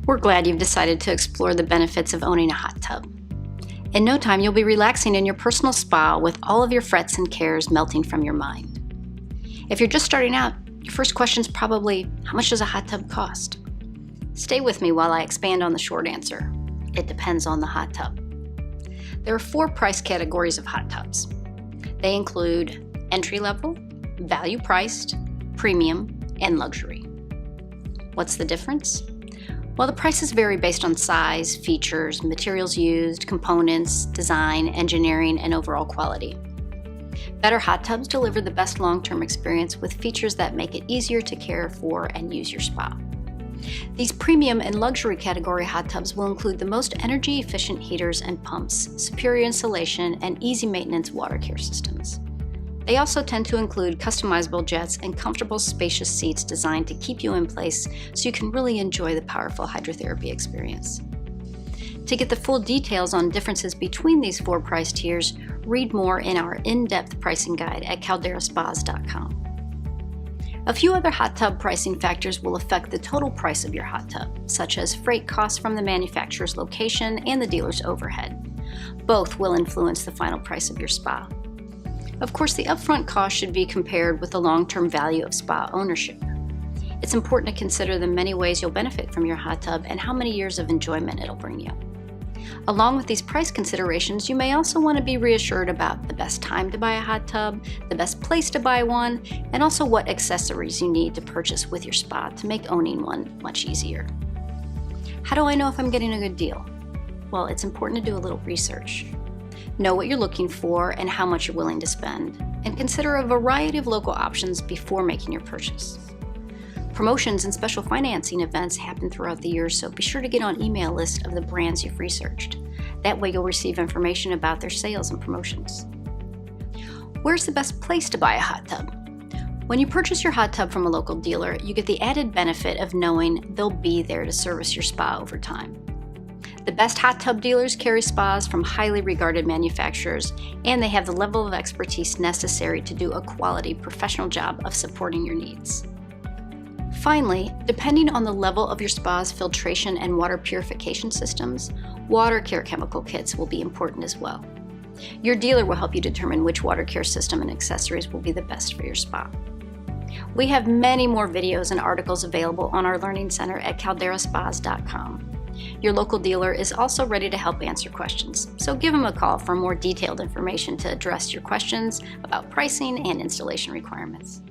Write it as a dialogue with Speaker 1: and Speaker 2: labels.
Speaker 1: We're glad you've decided to explore the benefits of owning a hot tub. In no time, you'll be relaxing in your personal spa with all of your frets and cares melting from your mind. If you're just starting out, your first question is probably, how much does a hot tub cost? Stay with me while I expand on the short answer. It depends on the hot tub. There are 4 price categories of hot tubs. They include entry-level, value-priced, premium, and luxury. What's the difference? Well, the prices vary based on size, features, materials used, components, design, engineering, and overall quality. Better hot tubs deliver the best long-term experience with features that make it easier to care for and use your spa. These premium and luxury category hot tubs will include the most energy-efficient heaters and pumps, superior insulation, and easy maintenance water care systems. They also tend to include customizable jets and comfortable, spacious seats designed to keep you in place so you can really enjoy the powerful hydrotherapy experience. To get the full details on differences between these 4 price tiers, read more in our in-depth pricing guide at calderaspas.com. A few other hot tub pricing factors will affect the total price of your hot tub, such as freight costs from the manufacturer's location and the dealer's overhead. Both will influence the final price of your spa. Of course, the upfront cost should be compared with the long-term value of spa ownership. It's important to consider the many ways you'll benefit from your hot tub and how many years of enjoyment it'll bring you. Along with these price considerations, you may also want to be reassured about the best time to buy a hot tub, the best place to buy one, and also what accessories you need to purchase with your spa to make owning one much easier. How do I know if I'm getting a good deal? Well, it's important to do a little research. Know what you're looking for and how much you're willing to spend, and consider a variety of local options before making your purchase. Promotions and special financing events happen throughout the year, so be sure to get on email lists of the brands you've researched. That way you'll receive information about their sales and promotions. Where's the best place to buy a hot tub? When you purchase your hot tub from a local dealer, you get the added benefit of knowing they'll be there to service your spa over time. The best hot tub dealers carry spas from highly regarded manufacturers, and they have the level of expertise necessary to do a quality professional job of supporting your needs. Finally, depending on the level of your spa's filtration and water purification systems, water care chemical kits will be important as well. Your dealer will help you determine which water care system and accessories will be the best for your spa. We have many more videos and articles available on our Learning Center at calderaspas.com. Your local dealer is also ready to help answer questions, so give them a call for more detailed information to address your questions about pricing and installation requirements.